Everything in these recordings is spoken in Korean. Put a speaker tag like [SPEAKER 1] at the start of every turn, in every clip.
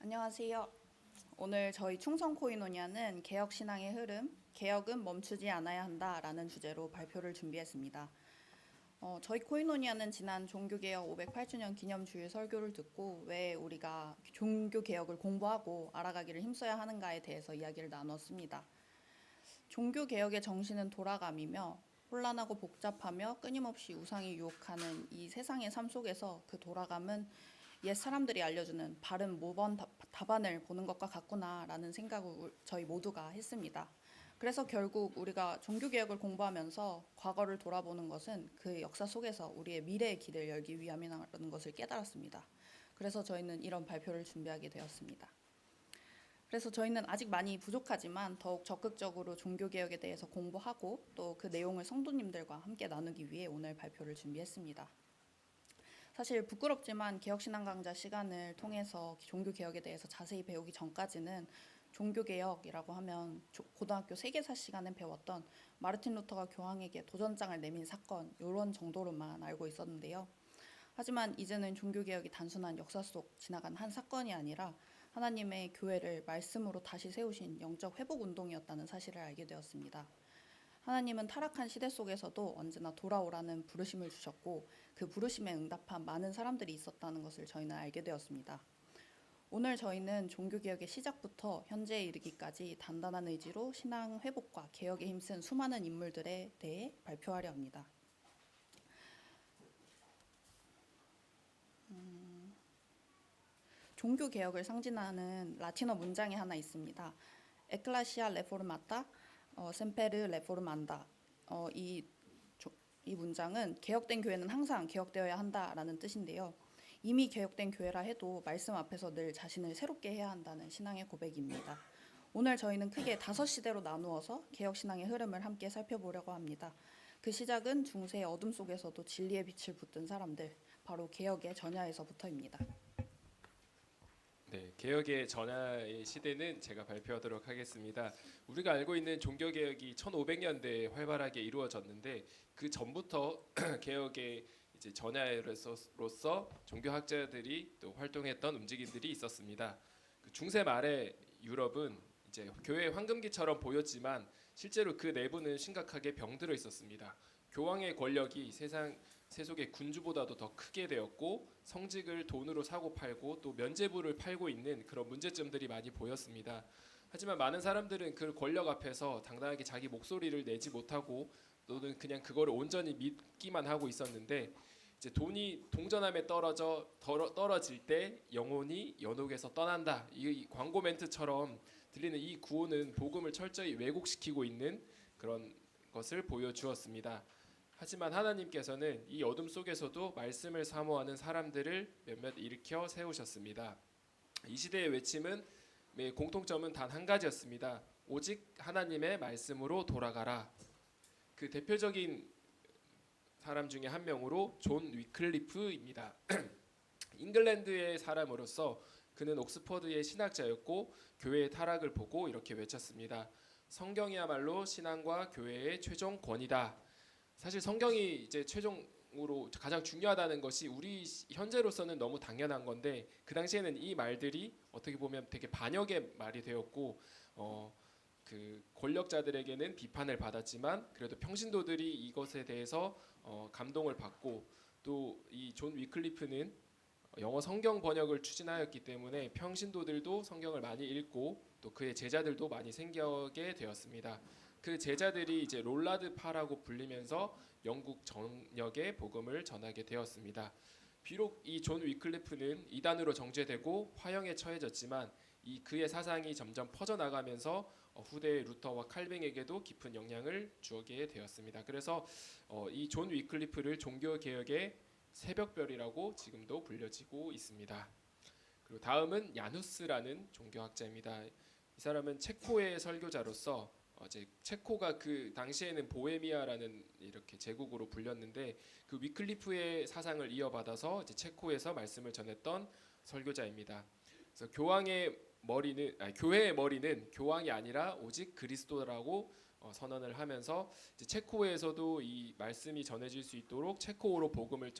[SPEAKER 1] 안녕하세요. 오늘 저희 충성 코이노니아는 개혁 신앙의 흐름, 개혁은 멈추지 않아야 한다라는 주제로 발표를 준비했습니다. 저희 코이노니아는 지난 종교개혁 508주년 기념주일 설교를 듣고 왜 우리가 종교개혁을 공부하고 알아가기를 힘써야 하는가에 대해서 이야기를 나눴습니다. 종교개혁의 정신은 돌아감이며 혼란하고 복잡하며 끊임없이 우상이 유혹하는 이 세상의 삶 속에서 그 돌아감은 옛 사람들이 알려주는 바른 모범 답안을 보는 것과 같구나라는 생각을 저희 모두가 했습니다. 그래서 결국 우리가 종교개혁을 공부하면서 과거를 돌아보는 것은 그 역사 속에서 우리의 미래의 길을 열기 위함이라는 것을 깨달았습니다. 그래서 저희는 이런 발표를 준비하게 되었습니다. 그래서 저희는 아직 많이 부족하지만 더욱 적극적으로 종교개혁에 대해서 공부하고 또 그 내용을 성도님들과 함께 나누기 위해 오늘 발표를 준비했습니다. 사실 부끄럽지만 개혁신앙 강좌 시간을 통해서 종교개혁에 대해서 자세히 배우기 전까지는 종교개혁이라고 하면 고등학교 세계사 시간에 배웠던 마르틴 루터가 교황에게 도전장을 내민 사건 이런 정도로만 알고 있었는데요. 하지만 이제는 종교개혁이 단순한 역사 속 지나간 한 사건이 아니라 하나님의 교회를 말씀으로 다시 세우신 영적 회복 운동이었다는 사실을 알게 되었습니다. 하나님은 타락한 시대 속에서도 언제나 돌아오라는 부르심을 주셨고 그 부르심에 응답한 많은 사람들이 있었다는 것을 저희는 알게 되었습니다. 오늘 저희는 종교개혁의 시작부터 현재에 이르기까지 단단한 의지로 신앙 회복과 개혁에 힘쓴 수많은 인물들에 대해 발표하려 합니다. 종교개혁을 상징하는 라틴어 문장이 하나 있습니다. 에클라시아 레포르마타 셈페르 레포르만다. 이 문장은 개혁된 교회는 항상 개혁되어야 한다라는 뜻인데요. 이미 개혁된 교회라 해도 말씀 앞에서 늘 자신을 새롭게 해야 한다는 신앙의 고백입니다. 오늘 저희는 크게 5시대로 나누어서 개혁신앙의 흐름을 함께 살펴보려고 합니다. 그 시작은 중세의 어둠 속에서도 진리의 빛을 붙든 사람들, 바로 개혁의 전야에서부터입니다.
[SPEAKER 2] 네, 개혁의 전야의 시대는 제가 발표하도록 하겠습니다. 우리가 알고 있는 종교개혁이 1500년대에 활발하게 이루어졌는데 그 전부터 개혁의 이제 전야로서 종교학자들이 또 활동했던 움직임들이 있었습니다. 그 중세 말에 유럽은 이제 교회의 황금기처럼 보였지만 실제로 그 내부는 심각하게 병들어 있었습니다. 교황의 권력이 세속의 군주보다도 더 크게 되었고 성직을 돈으로 사고 팔고 또 면죄부를 팔고 있는 그런 문제점들이 많이 보였습니다. 하지만 많은 사람들은 그 권력 앞에서 당당하게 자기 목소리를 내지 못하고 또는 그냥 그거를 온전히 믿기만 하고 있었는데 이제 돈이 동전함에 떨어질 때 영혼이 연옥에서 떠난다. 이 광고 멘트처럼 들리는 이 구호는 복음을 철저히 왜곡시키고 있는 그런 것을 보여주었습니다. 하지만 하나님께서는 이 어둠 속에서도 말씀을 사모하는 사람들을 몇몇 일으켜 세우셨습니다. 이 시대의 외침은 공통점은 단 한 가지였습니다. 오직 하나님의 말씀으로 돌아가라. 그 대표적인 사람 중에 한 명으로 존 위클리프입니다. 잉글랜드의 사람으로서 그는 옥스퍼드의 신학자였고 교회의 타락을 보고 이렇게 외쳤습니다. 성경이야말로 신앙과 교회의 최종 권위다. 사실 성경이 이제 최종으로 가장 중요하다는 것이 우리 현재로서는 너무 당연한 건데 그 당시에는 이 말들이 어떻게 보면 되게 반역의 말이 되었고 그 권력자들에게는 비판을 받았지만 그래도 평신도들이 이것에 대해서 감동을 받고 또 이 존 위클리프는 영어 성경 번역을 추진하였기 때문에 평신도들도 성경을 많이 읽고 또 그의 제자들도 많이 생기게 되었습니다. 그 제자들이 이제 롤라드 파라고 불리면서 영국 전역에 복음을 전하게 되었습니다. 비록 이 존 위클리프는 이단으로 정죄되고 화형에 처해졌지만 이 그의 사상이 점점 퍼져나가면서 후대의 루터와 칼뱅에게도 깊은 영향을 주게 되었습니다. 그래서 이 존 위클리프를 종교개혁의 새벽별이라고 지금도 불려지고 있습니다. 그리고 다음은 야누스라는 종교학자입니다. 이 사람은 체코의 설교자로서 이제 체코가 그 당시에는 보헤미아라는 이렇게 제국으로 불렸는데 그 위클리프의 사상을 이어받아서 이제 체코에서 말씀을 전했던 설교자입니다. 그래서 교회의 머리는 교황이 아니라 오직 그리스도라고 선언을 하면서 이제 체코에서도 이 말씀이 전해질 수 있도록 체코어로 복음을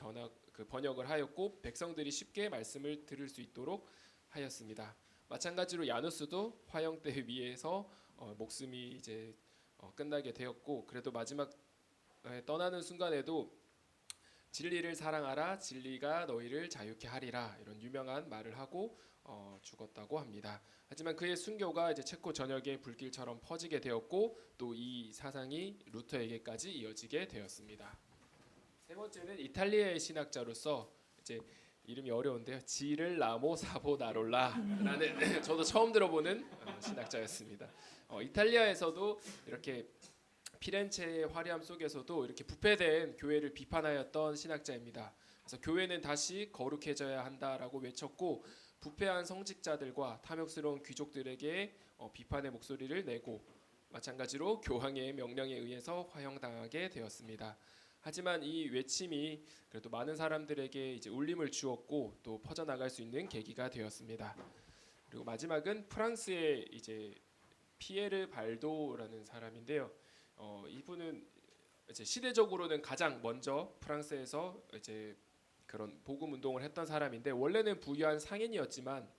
[SPEAKER 2] 번역을 하였고 백성들이 쉽게 말씀을 들을 수 있도록 하였습니다. 마찬가지로 야누스도 화형대 위에서 목숨이 이제 끝나게 되었고, 그래도 마지막 떠나는 순간에도 진리를 사랑하라, 진리가 너희를 자유케 하리라, 이런 유명한 말을 하고 죽었다고 합니다. 하지만 그의 순교가 이제 체코 전역에 불길처럼 퍼지게 되었고, 또 이 사상이 루터에게까지 이어지게 되었습니다. 세 번째는 이탈리아의 신학자로서 이제 이름이 어려운데요, 지를라모 사보나롤라라는 저도 처음 들어보는 신학자였습니다. 이탈리아에서도 이렇게 피렌체의 화려함 속에서도 이렇게 부패된 교회를 비판하였던 신학자입니다. 그래서 교회는 다시 거룩해져야 한다라고 외쳤고, 부패한 성직자들과 탐욕스러운 귀족들에게 비판의 목소리를 내고, 마찬가지로 교황의 명령에 의해서 화형당하게 되었습니다. 하지만 이 외침이 그래도 많은 사람들에게 이제 울림을 주었고, 또 퍼져나갈 수 있는 계기가 되었습니다. 그리고 마지막은 프랑스의 이제 피에르 발도라는 사람인데요. 이분은 이제 시대적으로는 가장 먼저 프랑스에서 이제 그런 복음 운동을 했던 사람인데, 원래는 부유한 상인이었지만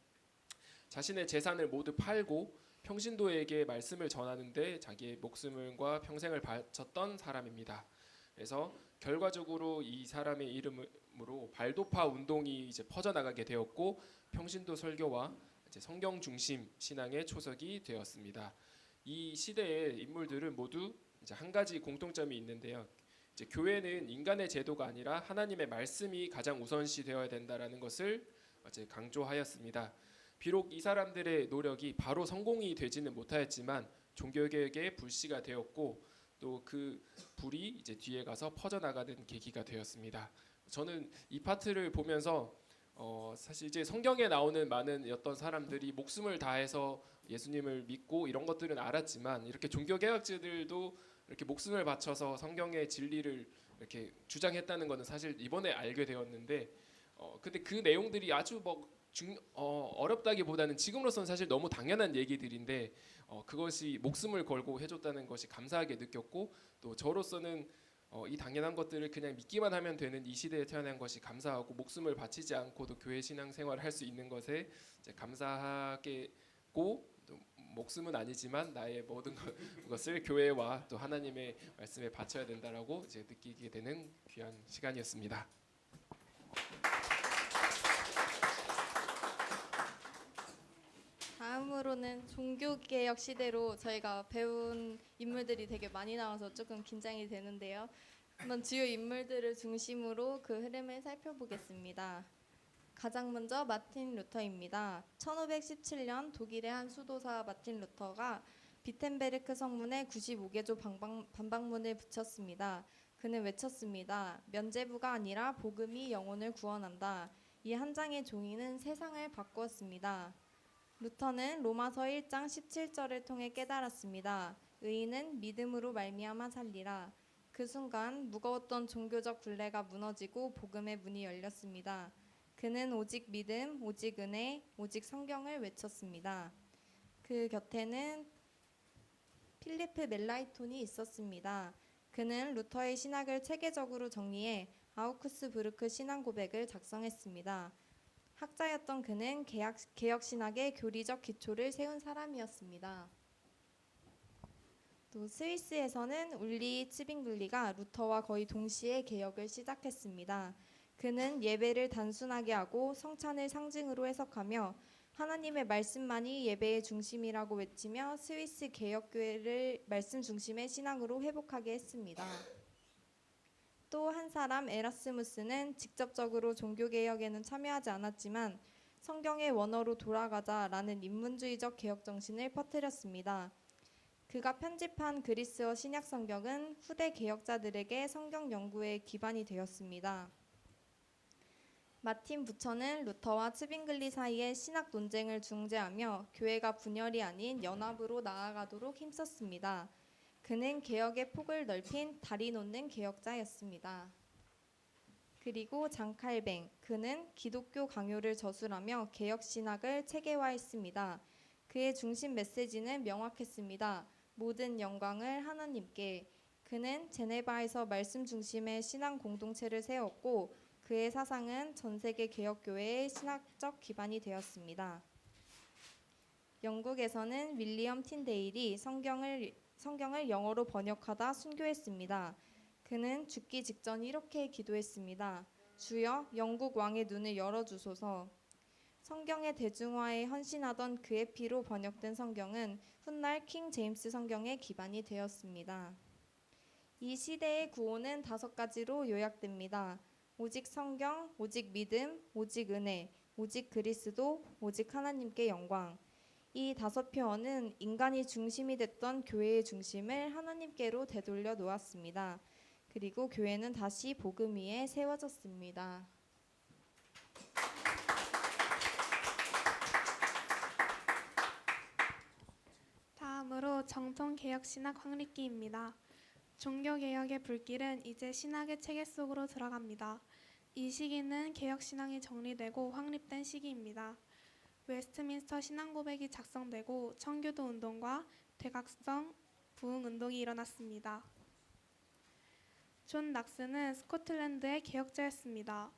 [SPEAKER 2] 자신의 재산을 모두 팔고 평신도에게 말씀을 전하는데 자기의 목숨과 평생을 바쳤던 사람입니다. 그래서 결과적으로 이 사람의 이름으로 발도파 운동이 이제 퍼져나가게 되었고, 평신도 설교와 이제 성경 중심 신앙의 초석이 되었습니다. 이 시대의 인물들은 모두 이제 한 가지 공통점이 있는데요. 이제 교회는 인간의 제도가 아니라 하나님의 말씀이 가장 우선시 되어야 된다라는 것을 이제 강조하였습니다. 비록 이 사람들의 노력이 바로 성공이 되지는 못하였지만 종교개혁의 불씨가 되었고, 또 그 불이 이제 뒤에 가서 퍼져나가는 계기가 되었습니다. 저는 이 파트를 보면서 사실 이제 성경에 나오는 많은 어떤 사람들이 목숨을 다해서 예수님을 믿고 이런 것들은 알았지만, 이렇게 종교개혁자들도 이렇게 목숨을 바쳐서 성경의 진리를 이렇게 주장했다는 것은 사실 이번에 알게 되었는데, 근데 그 내용들이 아주 어렵다기보다는 지금으로서는 사실 너무 당연한 얘기들인데, 그것이 목숨을 걸고 해줬다는 것이 감사하게 느꼈고, 또 저로서는 이 당연한 것들을 그냥 믿기만 하면 되는 이 시대에 태어난 것이 감사하고, 목숨을 바치지 않고도 교회 신앙생활을 할 수 있는 것에 이제 감사하게고, 또 목숨은 아니지만 나의 모든 것을 교회와 또 하나님의 말씀에 바쳐야 된다라고 이제 느끼게 되는 귀한 시간이었습니다.
[SPEAKER 3] 다음으로는 종교개혁 시대로 저희가 배운 인물들이 되게 많이 나와서 조금 긴장이 되는데요. 한번 주요 인물들을 중심으로 그 흐름을 살펴보겠습니다. 가장 먼저 마틴 루터입니다. 1517년 독일의 한 수도사 마틴 루터가 비텐베르크 성문에 95개조 반박문을 붙였습니다. 그는 외쳤습니다. 면죄부가 아니라 복음이 영혼을 구원한다. 이 한 장의 종이는 세상을 바꾸었습니다. 루터는 로마서 1장 17절을 통해 깨달았습니다. 의인은 믿음으로 말미암아 살리라. 그 순간 무거웠던 종교적 굴레가 무너지고 복음의 문이 열렸습니다. 그는 오직 믿음, 오직 은혜, 오직 성경을 외쳤습니다. 그 곁에는 필리프 멜라이톤이 있었습니다. 그는 루터의 신학을 체계적으로 정리해 아우크스부르크 신앙 고백을 작성했습니다. 학자였던 그는 개혁 신학의 교리적 기초를 세운 사람이었습니다. 또 스위스에서는 울리 츠빙글리가 루터와 거의 동시에 개혁을 시작했습니다. 그는 예배를 단순하게 하고 성찬을 상징으로 해석하며 하나님의 말씀만이 예배의 중심이라고 외치며 스위스 개혁교회를 말씀 중심의 신앙으로 회복하게 했습니다. 또 한 사람 에라스무스는 직접적으로 종교개혁에는 참여하지 않았지만 성경의 원어로 돌아가자라는 인문주의적 개혁 정신을 퍼뜨렸습니다. 그가 편집한 그리스어 신약 성경은 후대 개혁자들에게 성경 연구의 기반이 되었습니다. 마틴 부처는 루터와 츠빙글리 사이의 신학 논쟁을 중재하며 교회가 분열이 아닌 연합으로 나아가도록 힘썼습니다. 그는 개혁의 폭을 넓힌 다리 놓는 개혁자였습니다. 그리고 장칼뱅, 그는 기독교 강요를 저술하며 개혁 신학을 체계화했습니다. 그의 중심 메시지는 명확했습니다. 모든 영광을 하나님께. 그는 제네바에서 말씀 중심의 신앙 공동체를 세웠고 그의 사상은 전 세계 개혁교회의 신학적 기반이 되었습니다. 영국에서는 윌리엄 틴데일이 성경을 영어로 번역하다 순교했습니다. 그는 죽기 직전 이렇게 기도했습니다. 주여, 영국 왕의 눈을 열어주소서. 성경의 대중화에 헌신하던 그의 피로 번역된 성경은 훗날 킹 제임스 성경의 기반이 되었습니다. 이 시대의 구호는 5가지로 요약됩니다. 오직 성경, 오직 믿음, 오직 은혜, 오직 그리스도, 오직 하나님께 영광. 이 5표어는 인간이 중심이 됐던 교회의 중심을 하나님께로 되돌려 놓았습니다. 그리고 교회는 다시 복음 위에 세워졌습니다.
[SPEAKER 4] 다음으로 정통개혁신학 확립기입니다. 종교개혁의 불길은 이제 신학의 체계 속으로 들어갑니다. 이 시기는 개혁신앙이 정리되고 확립된 시기입니다. 웨스트민스터 신앙고백이 작성되고 청교도 운동과 대각성 부흥 운동이 일어났습니다. 존 낙스는 스코틀랜드의 개혁자였습니다.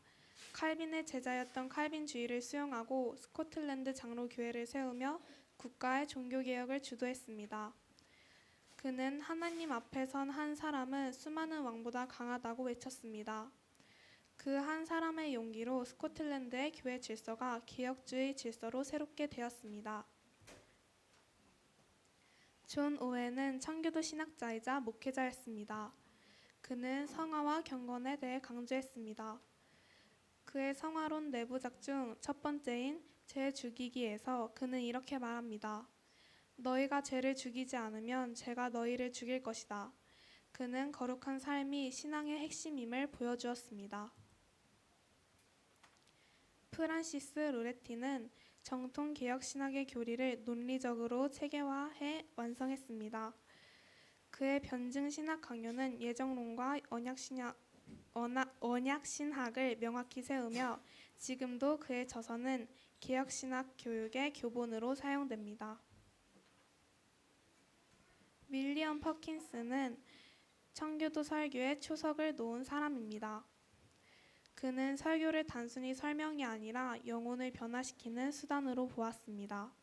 [SPEAKER 4] 칼빈의 제자였던 칼빈주의를 수용하고 스코틀랜드 장로교회를 세우며 국가의 종교개혁을 주도했습니다. 그는 하나님 앞에 선 한 사람은 수많은 왕보다 강하다고 외쳤습니다. 그 한 사람의 용기로 스코틀랜드의 교회 질서가 개혁주의 질서로 새롭게 되었습니다. 존 오웬은 청교도 신학자이자 목회자였습니다. 그는 성화와 경건에 대해 강조했습니다. 그의 성화론 내부작 중 첫 번째인 죄 죽이기에서 그는 이렇게 말합니다. 너희가 죄를 죽이지 않으면 죄가 너희를 죽일 것이다. 그는 거룩한 삶이 신앙의 핵심임을 보여주었습니다. 프란시스 루레티는 정통 개혁 신학의 교리를 논리적으로 체계화해 완성했습니다. 그의 변증 신학 강요는 예정론과 언약 신학을 명확히 세우며 지금도 그의 저서는 개혁 신학 교육의 교본으로 사용됩니다. 윌리엄 퍼킨스는 청교도 설교의 초석을 놓은 사람입니다. 그는 설교를 단순히 설명이 아니라 영혼을 변화시키는 수단으로 보았습니다.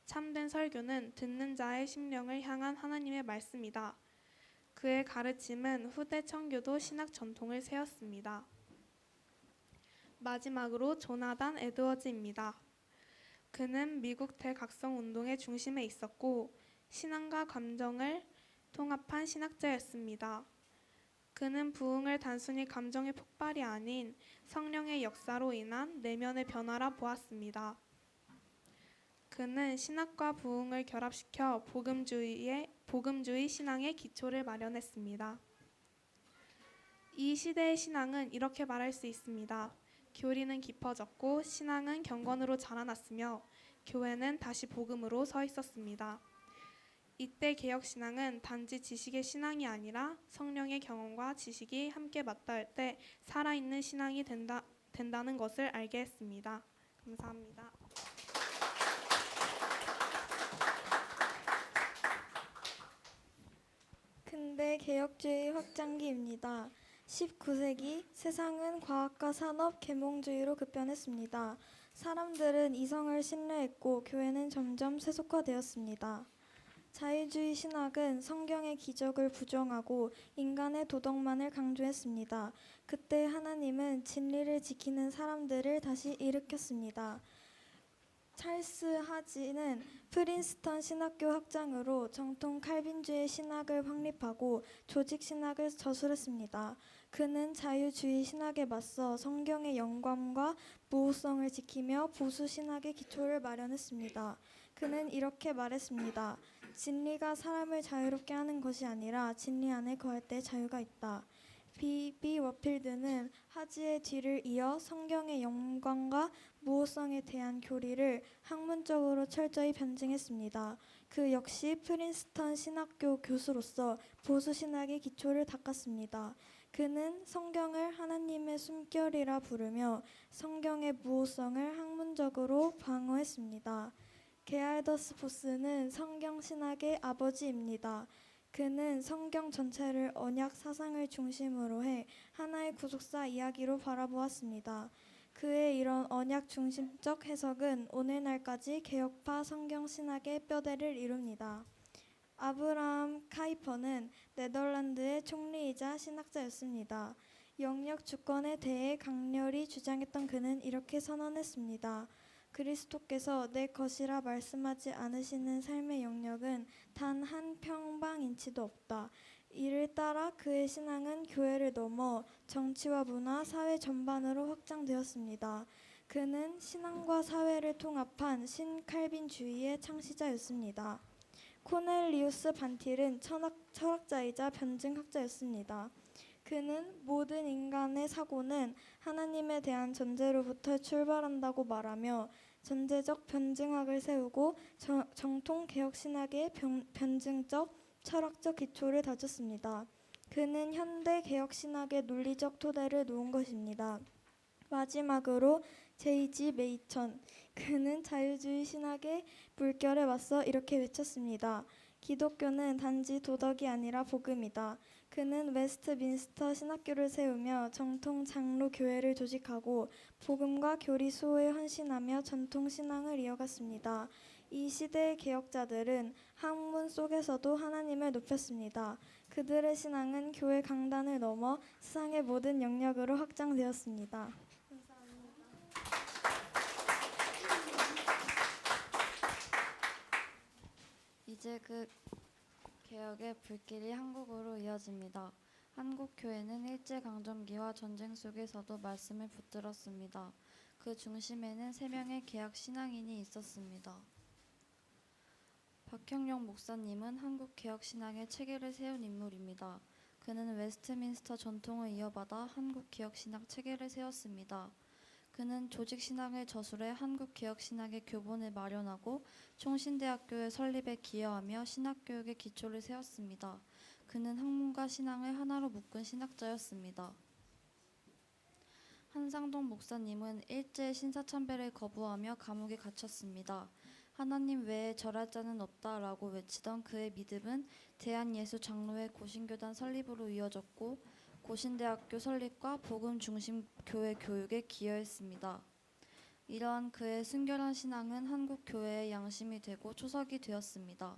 [SPEAKER 4] 참된 설교는 듣는 자의 심령을 향한 하나님의 말씀이다. 그의 가르침은 후대 청교도 신학 전통을 세웠습니다. 마지막으로 조나단 에드워즈입니다. 그는 미국 대각성 운동의 중심에 있었고 신앙과 감정을 통합한 신학자였습니다. 그는 부흥을 단순히 감정의 폭발이 아닌 성령의 역사로 인한 내면의 변화라 보았습니다. 그는 신학과 부흥을 결합시켜 복음주의 신앙의 기초를 마련했습니다. 이 시대의 신앙은 이렇게 말할 수 있습니다. 교리는 깊어졌고 신앙은 경건으로 자라났으며 교회는 다시 복음으로 서 있었습니다. 이때 개혁신앙은 단지 지식의 신앙이 아니라 성령의 경험과 지식이 함께 맞닿을 때 살아있는 신앙이 된다는 것을 알게 했습니다. 감사합니다.
[SPEAKER 5] 근대 개혁주의 확장기입니다. 19세기 세상은 과학과 산업, 계몽주의로 급변했습니다. 사람들은 이성을 신뢰했고 교회는 점점 세속화되었습니다. 자유주의 신학은 성경의 기적을 부정하고 인간의 도덕만을 강조했습니다. 그때 하나님은 진리를 지키는 사람들을 다시 일으켰습니다. 찰스 하지는 프린스턴 신학교 학장으로 정통 칼빈주의 신학을 확립하고 조직 신학을 저술했습니다. 그는 자유주의 신학에 맞서 성경의 영감과 모호성을 지키며 보수 신학의 기초를 마련했습니다. 그는 이렇게 말했습니다. 진리가 사람을 자유롭게 하는 것이 아니라 진리 안에 거할 때 자유가 있다. B.B. 워필드는 하지의 뒤를 이어 성경의 영광과 모호성에 대한 교리를 학문적으로 철저히 변증했습니다. 그 역시 프린스턴 신학교 교수로서 보수 신학의 기초를 닦았습니다. 그는 성경을 하나님의 숨결이라 부르며 성경의 무호성을 학문적으로 방어했습니다. 게알더스 포스는 성경 신학의 아버지입니다. 그는 성경 전체를 언약 사상을 중심으로 해 하나의 구속사 이야기로 바라보았습니다. 그의 이런 언약 중심적 해석은 오늘날까지 개혁파 성경 신학의 뼈대를 이룹니다. 아브라함 카이퍼는 네덜란드의 총리이자 신학자였습니다. 영역 주권에 대해 강렬히 주장했던 그는 이렇게 선언했습니다. 그리스도께서 내 것이라 말씀하지 않으시는 삶의 영역은 단 한 평방인치도 없다. 이를 따라 그의 신앙은 교회를 넘어 정치와 문화, 사회 전반으로 확장되었습니다. 그는 신앙과 사회를 통합한 신칼빈주의의 창시자였습니다. 코넬리우스 반틸은 철학자이자 변증학자였습니다. 그는 모든 인간의 사고는 하나님에 대한 전제로부터 출발한다고 말하며 전제적 변증학을 세우고 정통 개혁신학의 변증적 철학적 기초를 다졌습니다. 그는 현대 개혁신학의 논리적 토대를 놓은 것입니다. 마지막으로 제이지 메이천, 그는 자유주의 신학의 물결에 맞서 이렇게 외쳤습니다. 기독교는 단지 도덕이 아니라 복음이다. 그는 웨스트민스터 신학교를 세우며 정통 장로 교회를 조직하고 복음과 교리 수호에 헌신하며 전통 신앙을 이어갔습니다. 이 시대의 개혁자들은 학문 속에서도 하나님을 높였습니다. 그들의 신앙은 교회 강단을 넘어 세상의 모든 영역으로 확장되었습니다.
[SPEAKER 6] 이제 그 개혁의 불길이 한국으로 이어집니다. 한국 교회는 일제강점기와 전쟁 속에서도 말씀을 붙들었습니다. 그 중심에는 3명의 개혁 신앙인이 있었습니다. 박형룡 목사님은 한국 개혁 신앙의 체계를 세운 인물입니다. 그는 웨스트민스터 전통을 이어받아 한국 개혁 신학 체계를 세웠습니다. 그는 조직 신앙을 저술해 한국 개혁 신학의 교본을 마련하고 총신대학교의 설립에 기여하며 신학교육의 기초를 세웠습니다. 그는 학문과 신앙을 하나로 묶은 신학자였습니다. 한상동 목사님은 일제 신사참배를 거부하며 감옥에 갇혔습니다. 하나님 외에 절할 자는 없다라고 외치던 그의 믿음은 대한예수장로회 고신교단 설립으로 이어졌고 고신대학교 설립과 복음 중심 교회 교육에 기여했습니다. 이러한 그의 순결한 신앙은 한국 교회의 양심이 되고 초석이 되었습니다.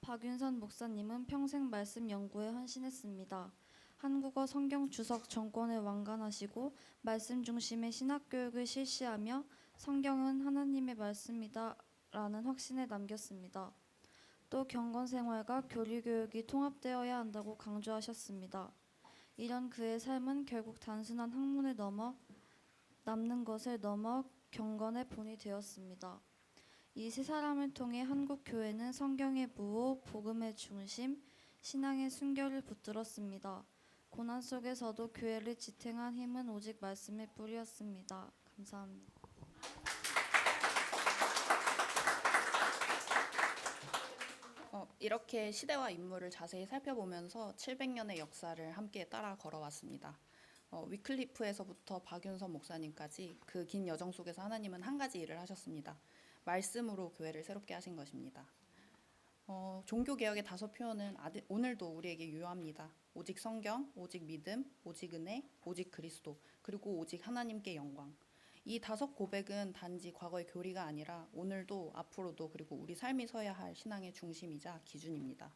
[SPEAKER 6] 박윤선 목사님은 평생 말씀 연구에 헌신했습니다. 한국어 성경 주석 정권을 완간하시고 말씀 중심의 신학 교육을 실시하며 성경은 하나님의 말씀이다 라는 확신을 남겼습니다. 또 경건 생활과 교리 교육이 통합되어야 한다고 강조하셨습니다. 이런 그의 삶은 결국 단순한 학문을 넘어 남는 것을 넘어 경건의 본이 되었습니다. 이 세 사람을 통해 한국 교회는 성경의 무호, 복음의 중심, 신앙의 순결을 붙들었습니다. 고난 속에서도 교회를 지탱한 힘은 오직 말씀의 뿌리였습니다. 감사합니다.
[SPEAKER 1] 이렇게 시대와 인물을 자세히 살펴보면서 700년의 역사를 함께 따라 걸어왔습니다. 위클리프에서부터 박윤선 목사님까지 그 긴 여정 속에서 하나님은 한 가지 일을 하셨습니다. 말씀으로 교회를 새롭게 하신 것입니다. 종교개혁의 5 표현은 오늘도 우리에게 유효합니다. 오직 성경, 오직 믿음, 오직 은혜, 오직 그리스도, 그리고 오직 하나님께 영광. 이 5 고백은 단지 과거의 교리가 아니라 오늘도 앞으로도 그리고 우리 삶이 서야 할 신앙의 중심이자 기준입니다.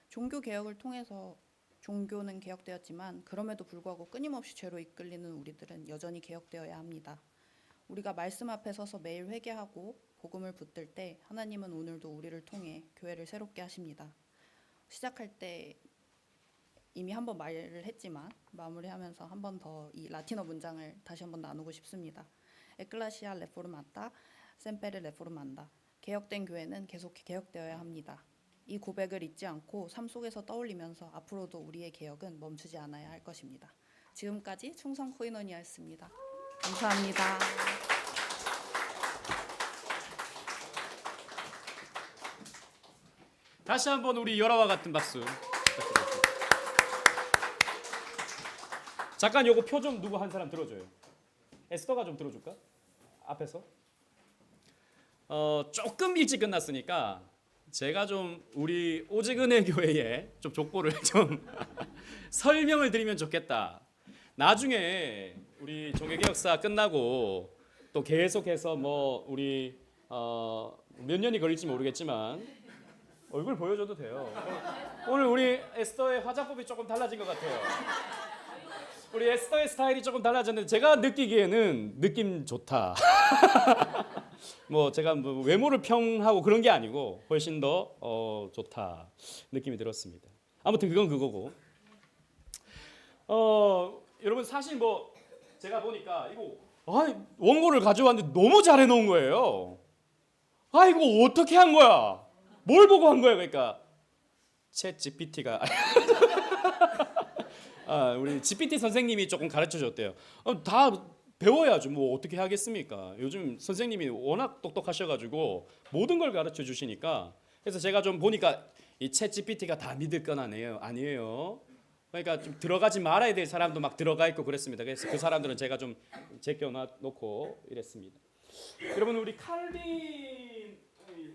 [SPEAKER 1] 종교개혁을 통해서 종교는 개혁되었지만 그럼에도 불구하고 끊임없이 죄로 이끌리는 우리들은 여전히 개혁되어야 합니다. 우리가 말씀 앞에 서서 매일 회개하고 복음을 붙들 때 하나님은 오늘도 우리를 통해 교회를 새롭게 하십니다. 시작할 때 이미 한번 말을 했지만 마무리하면서 한 번 더 이 라틴어 문장을 다시 한번 나누고 싶습니다. 에클라시아 레포르마타, 셈페르 레포르만다. 개혁된 교회는 계속 개혁되어야 합니다. 이 고백을 잊지 않고 삶 속에서 떠올리면서 앞으로도 우리의 개혁은 멈추지 않아야 할 것입니다. 지금까지 충성 코이노니아였습니다. 감사합니다.
[SPEAKER 7] 다시 한번 우리 열화와 같은 박수 부탁드립니다. 잠깐 요거 표 좀 누구 한 사람 들어줘요. 에스더가 좀 들어줄까? 앞에서. 조금 일찍 끝났으니까 제가 좀 우리 오직 은혜 교회에 좀 족보를 좀 설명을 드리면 좋겠다. 나중에 우리 종교개혁사 끝나고 또 계속해서 뭐 우리 몇 년이 걸릴지 모르겠지만 얼굴 보여줘도 돼요. 오늘 우리 에스더의 화장법이 조금 달라진 것 같아요. 우리 에스더의 스타일이 조금 달라졌는데 제가 느끼기에는 느낌 좋다. 뭐 제가 뭐 외모를 평하고 그런 게 아니고 훨씬 더 좋다 느낌이 들었습니다. 아무튼 그건 그거고. 여러분 사실 뭐 제가 보니까 이거 원고를 가져왔는데 너무 잘해 놓은 거예요. 이거 어떻게 한 거야? 뭘 보고 한 거야? 그러니까 챗 GPT가 우리 GPT 선생님이 조금 가르쳐 줬대요. 다 배워야죠. 뭐 어떻게 하겠습니까? 요즘 선생님이 워낙 똑똑하셔가지고 모든 걸 가르쳐 주시니까. 그래서 제가 좀 보니까 이 챗 GPT가 다 믿을 건 아니에요. 그러니까 좀 들어가지 말아야 될 사람도 막 들어가 있고 그랬습니다. 그래서 그 사람들은 제가 좀 제껴 놓고 이랬습니다. 여러분 우리 칼빈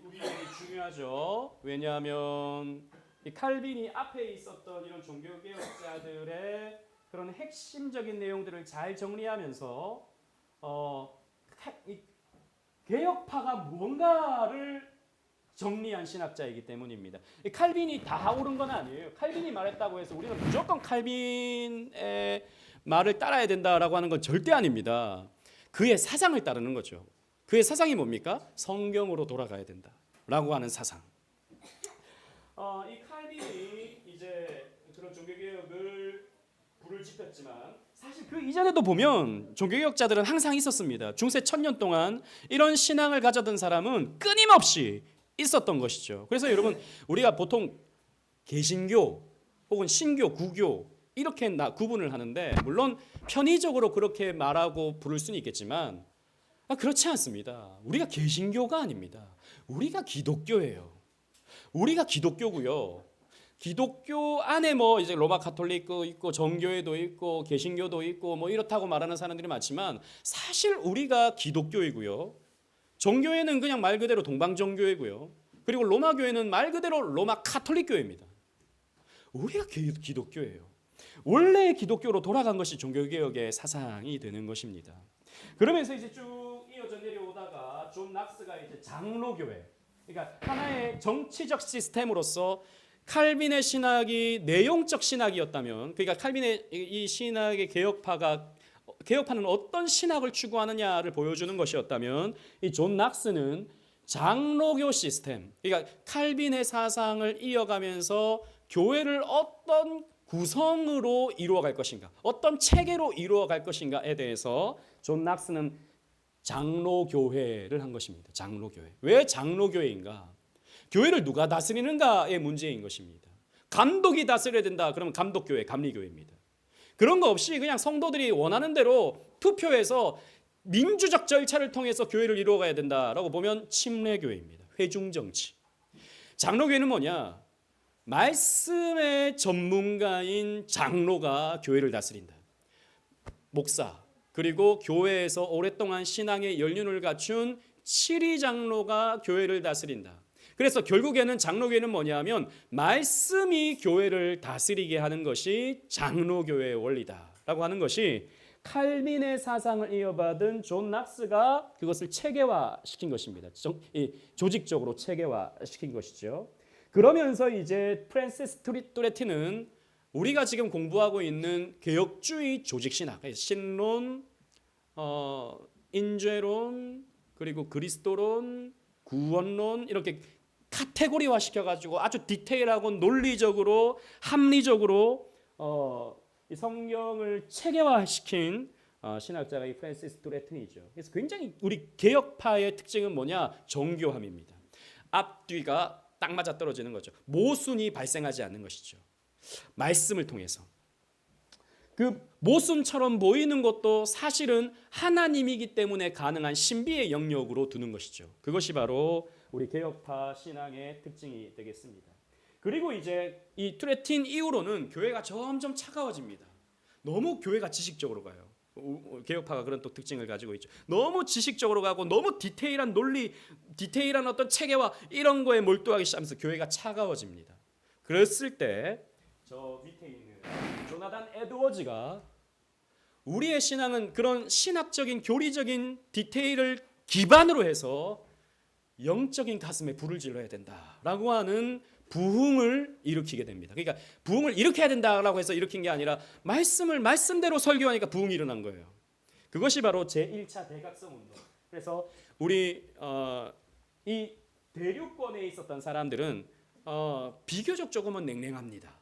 [SPEAKER 7] 우리에게 중요하죠. 왜냐하면 이 칼빈이 앞에 있었던 이런 종교개혁자들의 그런 핵심적인 내용들을 잘 정리하면서 이 개혁파가 무언가를 정리한 신학자이기 때문입니다. 이 칼빈이 다 옳은 건 아니에요. 칼빈이 말했다고 해서 우리는 무조건 칼빈의 말을 따라야 된다라고 하는 건 절대 아닙니다. 그의 사상을 따르는 거죠. 그의 사상이 뭡니까? 성경으로 돌아가야 된다라고 하는 사상. 이 칼빈이 이제 그런 종교개혁을 불을 지폈지만 사실 그 이전에도 보면 종교개혁자들은 항상 있었습니다. 중세 1000년 동안 이런 신앙을 가졌던 사람은 끊임없이 있었던 것이죠. 그래서 여러분 우리가 보통 개신교 혹은 신교, 구교 이렇게 구분을 하는데 물론 편의적으로 그렇게 말하고 부를 수는 있겠지만 그렇지 않습니다. 우리가 개신교가 아닙니다. 우리가 기독교예요. 우리가 기독교고요. 기독교 안에 뭐 이제 로마 가톨릭도 있고 정교회도 있고 개신교도 있고 뭐 이렇다고 말하는 사람들이 많지만 사실 우리가 기독교이고요. 정교회는 그냥 말 그대로 동방정교회고요. 그리고 로마 교회는 말 그대로 로마 가톨릭 교회입니다. 우리가 기독교예요. 원래 기독교로 돌아간 것이 종교개혁의 사상이 되는 것입니다. 그러면서 이제 쭉 이어져 내려오다가 존 낙스가 이제 장로교회, 그러니까 하나의 정치적 시스템으로서 칼빈의 신학이 내용적 신학이었다면, 그러니까 칼빈의 이 신학의 개혁파는 어떤 신학을 추구하느냐를 보여주는 것이었다면, 이 존 낙스는 장로교 시스템, 그러니까 칼빈의 사상을 이어가면서 교회를 어떤 구성으로 이루어갈 것인가, 어떤 체계로 이루어갈 것인가에 대해서 존 낙스는 장로교회를 한 것입니다. 장로교회. 왜 장로교회인가? 교회를 누가 다스리는가의 문제인 것입니다. 감독이 다스려야 된다. 그러면 감독교회, 감리교회입니다. 그런 거 없이 그냥 성도들이 원하는 대로 투표해서 민주적 절차를 통해서 교회를 이루어가야 된다라고 보면 침례교회입니다. 회중정치. 장로교회는 뭐냐? 말씀의 전문가인 장로가 교회를 다스린다. 목사, 그리고 교회에서 오랫동안 신앙의 연륜을 갖춘 치리 장로가 교회를 다스린다. 그래서 결국에는 장로교회는 뭐냐면 말씀이 교회를 다스리게 하는 것이 장로교회의 원리다라고 하는 것이 칼빈의 사상을 이어받은 존 낙스가 그것을 체계화시킨 것입니다. 조직적으로 체계화시킨 것이죠. 그러면서 이제 프랜시스 뚜레티는 우리가 지금 공부하고 있는 개혁주의 조직신학, 신론, 인죄론, 그리고 그리스도론, 구원론 이렇게 카테고리화 시켜가지고 아주 디테일하고 논리적으로 합리적으로 이 성경을 체계화시킨 신학자가 이 프랜시스 뚜레틴이죠. 그래서 굉장히 우리 개혁파의 특징은 뭐냐? 정교함입니다. 앞뒤가 딱 맞아 떨어지는 거죠. 모순이 발생하지 않는 것이죠. 말씀을 통해서. 그 모순처럼 보이는 것도 사실은 하나님이기 때문에 가능한 신비의 영역으로 두는 것이죠. 그것이 바로 우리 개혁파 신앙의 특징이 되겠습니다. 그리고 이제 이 뚜레틴 이후로는 교회가 점점 차가워집니다. 너무 교회가 지식적으로 가요. 개혁파가 그런 또 특징을 가지고 있죠. 너무 지식적으로 가고 너무 디테일한 논리, 디테일한 어떤 체계와 이런 거에 몰두하기 시작하면서 교회가 차가워집니다. 그랬을 때 저 밑에 있는 조나단 에드워즈가 우리의 신앙은 그런 신학적인 교리적인 디테일을 기반으로 해서 영적인 가슴에 불을 질러야 된다라고 하는 부흥을 일으키게 됩니다. 그러니까 부흥을 일으켜야 된다라고 해서 일으킨 게 아니라 말씀을 말씀대로 설교하니까 부흥이 일어난 거예요. 그것이 바로 제1차 대각성 운동. 그래서 우리 이 대륙권에 있었던 사람들은 비교적 조금은 냉랭합니다.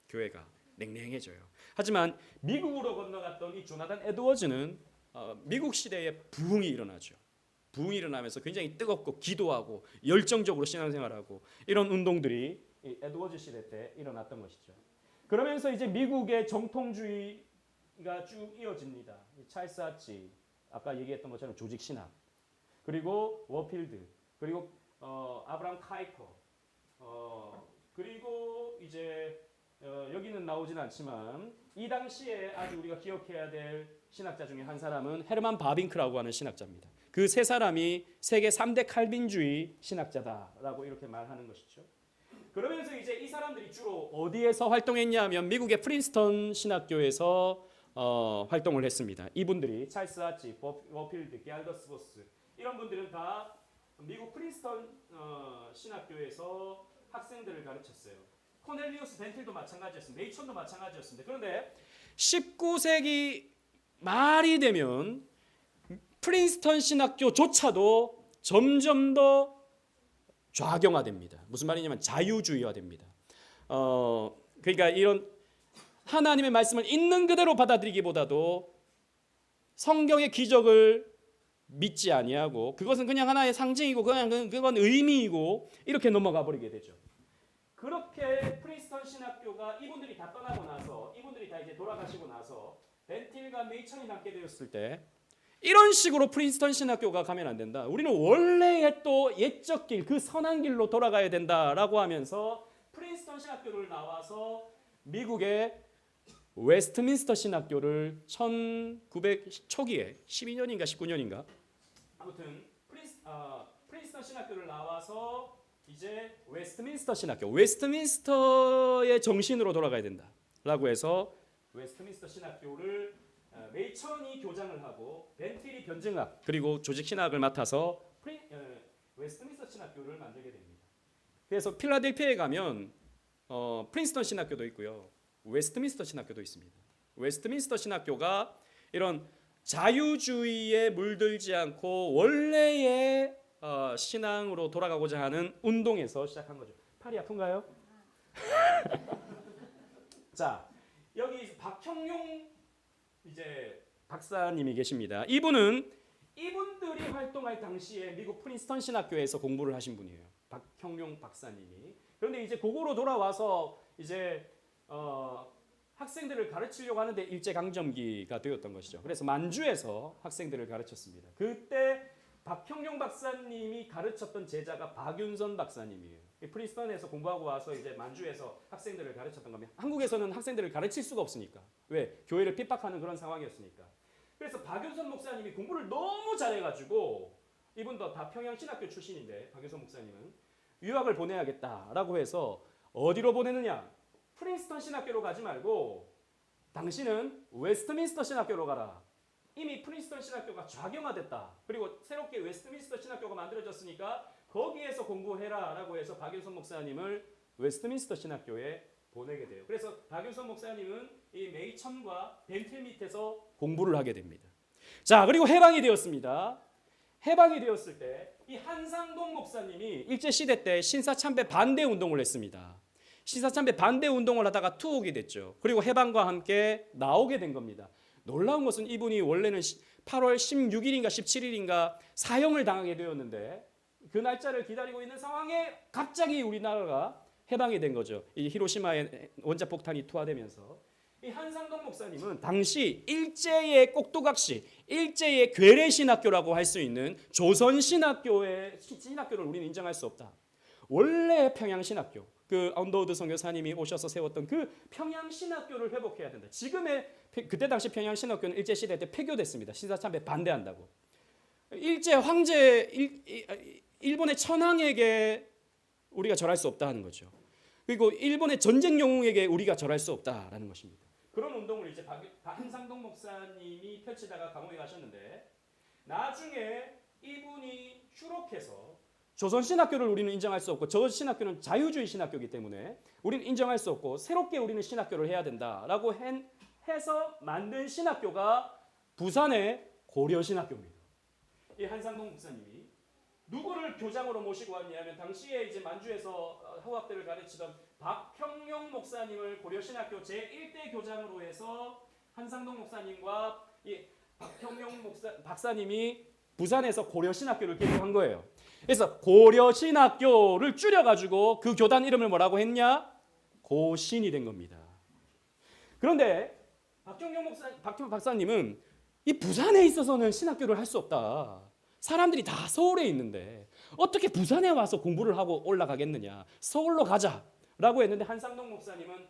[SPEAKER 7] 교회가 냉랭해져요. 하지만 미국으로 건너갔던 이 조나단 에드워즈는 미국 시대에 부흥이 일어나죠. 부흥이 일어나면서 굉장히 뜨겁고 기도하고 열정적으로 신앙생활하고 이런 운동들이 이 에드워즈 시대 때 일어났던 것이죠. 그러면서 이제 미국의 정통주의가 쭉 이어집니다. 찰스 하치, 아까 얘기했던 것처럼 조직 신학, 그리고 워필드, 그리고 아브라함 카이퍼, 그리고 이제 여기는 나오진 않지만 이 당시에 아주 우리가 기억해야 될 신학자 중에 한 사람은 헤르만 바빙크라고 하는 신학자입니다. 그 세 사람이 세계 3대 칼빈주의 신학자다라고 이렇게 말하는 것이죠. 그러면서 이제 이 사람들이 주로 어디에서 활동했냐면 미국의 프린스턴 신학교에서 활동을 했습니다. 이분들이 찰스 하치, 워필드, 게알더스 보스 이런 분들은 다 미국 프린스턴 신학교에서 학생들을 가르쳤어요. 코넬리우스 벤틸도 마찬가지였습니다. 네이천도 마찬가지였습니다. 그런데 19세기 말이 되면 프린스턴 신학교조차도 점점 더 좌경화됩니다. 무슨 말이냐면 자유주의화됩니다. 그러니까 이런 하나님의 말씀을 있는 그대로 받아들이기보다도 성경의 기적을 믿지 아니하고 그것은 그냥 하나의 상징이고 그건 의미이고 이렇게 넘어가 버리게 되죠. 그렇게 프린스턴 신학교가 이분들이 다 떠나고 나서 이분들이 다 이제 돌아가시고 나서 벤틸과 메이천이 남게 되었을 때 이런 식으로 프린스턴 신학교가 가면 안 된다. 우리는 원래의 또 옛적 길, 그 선한 길로 돌아가야 된다라고 하면서 프린스턴 신학교를 나와서 미국의 웨스트민스터 신학교를 1900 초기에 12년인가 19년인가 아무튼 프린스턴 신학교를 나와서 이제 웨스트민스터 신학교, 웨스트민스터의 정신으로 돌아가야 된다라고 해서 웨스트민스터 신학교를 메이천이 교장을 하고 벤틸이 변증학 그리고 조직 신학을 맡아서 웨스트민스터 신학교를 만들게 됩니다. 그래서 필라델피아에 가면 프린스턴 신학교도 있고요, 웨스트민스터 신학교도 있습니다. 웨스트민스터 신학교가 이런 자유주의에 물들지 않고 원래의 신앙으로 돌아가고자 하는 운동에서 시작한 거죠. 팔이 아픈가요? 자, 여기 박형용 이제 박사님이 계십니다. 이분들이 활동할 당시에 미국 프린스턴 신학교에서 공부를 하신 분이에요. 박형용 박사님이. 그런데 이제 고고로 돌아와서 이제 학생들을 가르치려고 하는데 일제강점기가 되었던 것이죠. 그래서 만주에서 학생들을 가르쳤습니다. 그때 박형용 박사님이 가르쳤던 제자가 박윤선 박사님이에요. 프린스턴에서 공부하고 와서 이제 만주에서 학생들을 가르쳤던 겁니다. 한국에서는 학생들을 가르칠 수가 없으니까. 왜? 교회를 핍박하는 그런 상황이었으니까. 그래서 박윤선 목사님이 공부를 너무 잘해가지고 이분도 다 평양신학교 출신인데 박윤선 목사님은 유학을 보내야겠다라고 해서 어디로 보내느냐? 프린스턴 신학교로 가지 말고 당신은 웨스트민스터 신학교로 가라. 이미 프린스턴 신학교가 좌경화됐다. 그리고 새롭게 웨스트민스터 신학교가 만들어졌으니까 거기에서 공부해라라고 해서 박윤선 목사님을 웨스트민스터 신학교에 보내게 돼요. 그래서 박윤선 목사님은 이 메이천과 벤틸 밑에서 공부를 하게 됩니다. 자, 그리고 해방이 되었습니다. 해방이 되었을 때 이 한상동 목사님이 일제 시대 때 신사참배 반대 운동을 했습니다. 신사참배 반대 운동을 하다가 투옥이 됐죠. 그리고 해방과 함께 나오게 된 겁니다. 놀라운 것은 이분이 원래는 8월 16일인가 17일인가 사형을 당하게 되었는데 그 날짜를 기다리고 있는 상황에 갑자기 우리나라가 해방이 된 거죠. 이 히로시마에 원자폭탄이 투하되면서 이 한상동 목사님은 당시 일제의 꼭두각시, 일제의 괴뢰신학교라고 할 수 있는 조선신학교의 신학교를 우리는 인정할 수 없다. 원래 평양신학교, 그 언더우드 선교사님이 오셔서 세웠던 그 평양신학교를 회복해야 된다. 그때 당시 평양신학교는 일제시대 때 폐교됐습니다. 신사참배 반대한다고. 일제 황제, 일본의 천황에게 우리가 절할 수 없다 하는 거죠. 그리고 일본의 전쟁 영웅에게 우리가 절할 수 없다라는 것입니다. 그런 운동을 이제 한상동 목사님이 펼치다가 감옥에 가셨는데 나중에 이분이 휴록해서 조선신학교를 우리는 인정할 수 없고 저 신학교는 자유주의 신학교이기 때문에 우리는 인정할 수 없고 새롭게 우리는 신학교를 해야 된다라고 해서 만든 신학교가 부산의 고려신학교입니다. 이 한상동 목사님이 누구를 교장으로 모시고 왔냐면 당시에 이제 만주에서 허학대를 가르치던 박형용 목사님을 고려신학교 제1대 교장으로 해서 한상동 목사님과 이 박형용 박사님이 부산에서 고려신학교를 개교한 거예요. 그래서 고려신학교를 줄여가지고 그 교단 이름을 뭐라고 했냐? 고신이 된 겁니다. 그런데 박형용 박사님은 이 부산에 있어서는 신학교를 할 수 없다. 사람들이 다 서울에 있는데 어떻게 부산에 와서 공부를 하고 올라가겠느냐. 서울로 가자라고 했는데 한상동 목사님은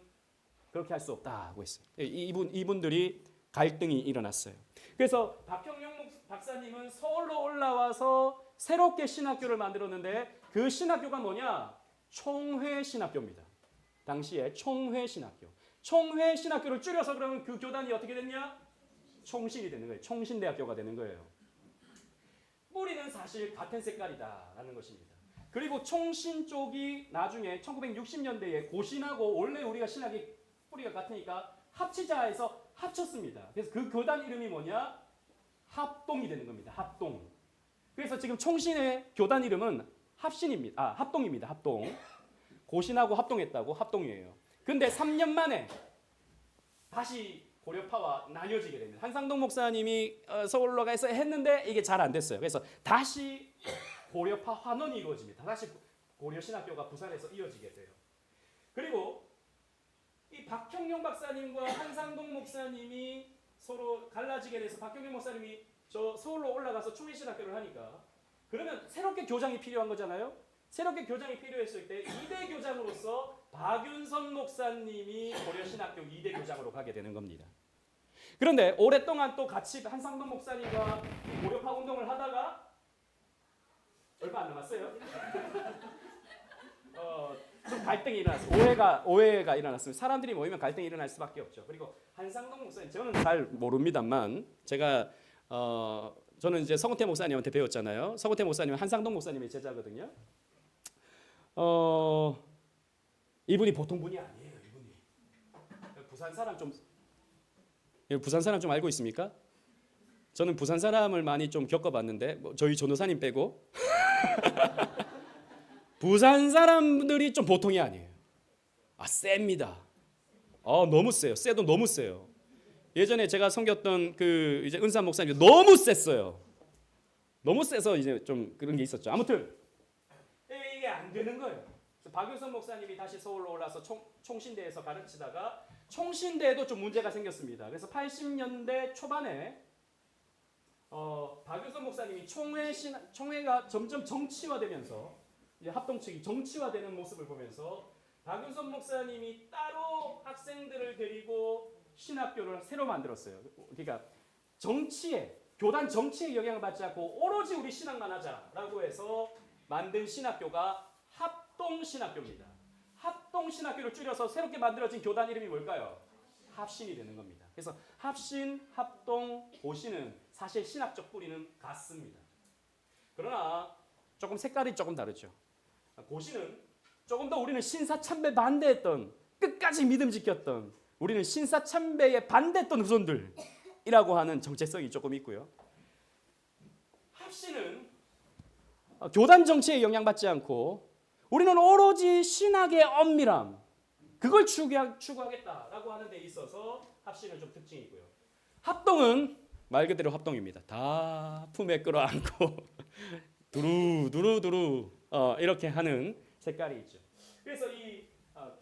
[SPEAKER 7] 그렇게 할 수 없다고 했어요. 이분들이 갈등이 일어났어요. 그래서 박형용 박사님은 서울로 올라와서 새롭게 신학교를 만들었는데 그 신학교가 뭐냐? 총회신학교입니다. 당시에 총회신학교. 총회신학교를 줄여서 그러면 그 교단이 어떻게 됐냐? 총신이 되는 거예요. 총신대학교가 되는 거예요. 뿌리는 사실 같은 색깔이다라는 것입니다. 그리고 총신 쪽이 나중에 1960년대에 고신하고 원래 우리가 신학이 뿌리가 같으니까 합치자 해서 합쳤습니다. 그래서 그 교단 이름이 뭐냐? 합동이 되는 겁니다. 합동. 그래서 지금 총신의 교단 이름은 합신입니다. 합동입니다. 합동. 고신하고 합동했다고 합동이에요. 근데 3년 만에 다시 고려파와 나뉘어지게 됩니다. 한상동 목사님이 서울로 가서 했는데 이게 잘 안 됐어요. 그래서 다시 고려파 환원이 이루어집니다. 다시 고려신학교가 부산에서 이어지게 돼요. 그리고 이 박형용 박사님과 한상동 목사님이 서로 갈라지게 돼서 박형용 목사님이 저 서울로 올라가서 총회신학교를 하니까 그러면 새롭게 교장이 필요한 거잖아요. 새롭게 교장이 필요했을 때 2대 교장으로서 박윤선 목사님이 고려신학교 2대 교장으로 가게 되는 겁니다. 그런데 오랫동안 또 같이 한상동 목사님과 고려파 운동을 하다가 얼마 안 남았어요. 좀 갈등이 일어났어요. 오해가 일어났습니다. 사람들이 모이면 갈등이 일어날 수밖에 없죠. 그리고 한상동 목사님 저는 잘 모릅니다만 저는 이제 성우태 목사님한테 배웠잖아요. 성우태 목사님은 한상동 목사님의 제자거든요. 이분이 보통 분이 아니에요. 이분이 부산 사람 좀 알고 있습니까? 저는 부산 사람을 많이 좀 겪어봤는데 저희 전도사님 빼고 부산 사람들이 좀 보통이 아니에요. 셉니다. 너무 세요. 세도 너무 세요. 예전에 제가 섬겼던 그 이제 은사 목사님 너무 셌어요. 너무 세서 이제 좀 그런 게 있었죠. 아무튼 이게 안 되는 거예요. 박윤선 목사님이 다시 서울로 올라서 총신대에서 가르치다가 총신대에도 좀 문제가 생겼습니다. 그래서 80년대 초반에 박윤선 목사님이 총회가 점점 정치화되면서 이제 합동 측이 정치화되는 모습을 보면서 박윤선 목사님이 따로 학생들을 데리고 신학교를 새로 만들었어요. 그러니까 교단 정치에 영향을 받지 않고 오로지 우리 신학만 하자라고 해서 만든 신학교가 합동신학교입니다. 합동신학교를 줄여서 새롭게 만들어진 교단 이름이 뭘까요? 합신이 되는 겁니다. 그래서 합신, 합동, 고신은 사실 신학적 뿌리는 같습니다. 그러나 조금 색깔이 조금 다르죠. 고신은 조금 더 우리는 신사참배 반대했던 끝까지 믿음 지켰던 우리는 신사참배에 반대했던 후손들이라고 하는 정체성이 조금 있고요. 합신은 교단 정치에 영향받지 않고 우리는 오로지 신학의 엄밀함 그걸 추구하겠다라고 하는 데 있어서 합신은 좀 특징이 있고요. 합동은 말 그대로 합동입니다. 다 품에 끌어안고 두루두루 이렇게 하는 색깔이 있죠. 그래서 이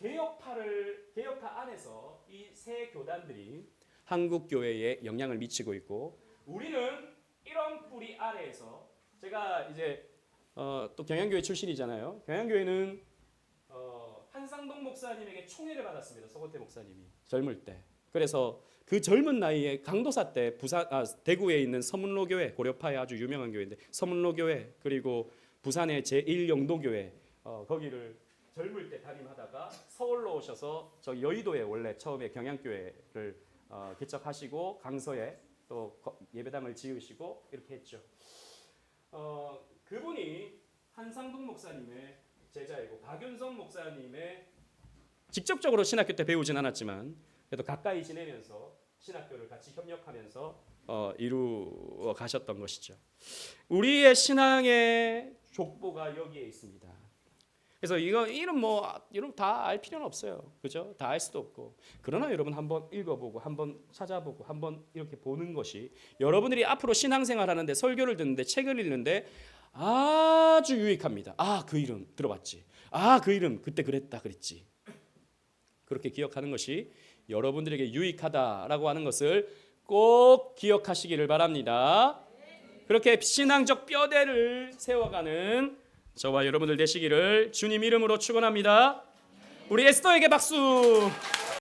[SPEAKER 7] 개혁파 안에서 이 세 교단들이 한국 교회에 영향을 미치고 있고 우리는 이런 뿌리 아래에서 제가 이제 또 경양교회 출신이잖아요. 경양교회는 한상동 목사님에게 총애를 받았습니다. 서건태 목사님이 젊을 때. 그래서 그 젊은 나이에 강도사 때 대구에 있는 서문로교회 고려파의 아주 유명한 교회인데 서문로교회 그리고 부산의 제1영도교회 거기를 젊을 때 담임하다가 서울로 오셔서 저 여의도에 원래 처음에 경양교회를 개척하시고 강서에 또 예배당을 지으시고 이렇게 했죠. 그분이 한상동 목사님의 제자이고 박윤성 목사님의 직접적으로 신학교 때 배우진 않았지만 그래도 가까이 지내면서 신학교를 같이 협력하면서 이루어 가셨던 것이죠. 우리의 신앙의 족보가 여기에 있습니다. 그래서 이름 다 알 필요는 없어요. 그죠? 다 알 수도 없고. 그러나 여러분 한번 읽어보고 한번 찾아보고 한번 이렇게 보는 것이 여러분들이 앞으로 신앙생활하는데 설교를 듣는데 책을 읽는데 아주 유익합니다. 아, 그 이름 들어봤지. 아, 그 이름 그때 그랬지. 그렇게 기억하는 것이 여러분들에게 유익하다라고 하는 것을 꼭 기억하시기를 바랍니다. 그렇게 신앙적 뼈대를 세워가는 저와 여러분들 되시기를 주님 이름으로 축원합니다. 우리 에스더에게 박수.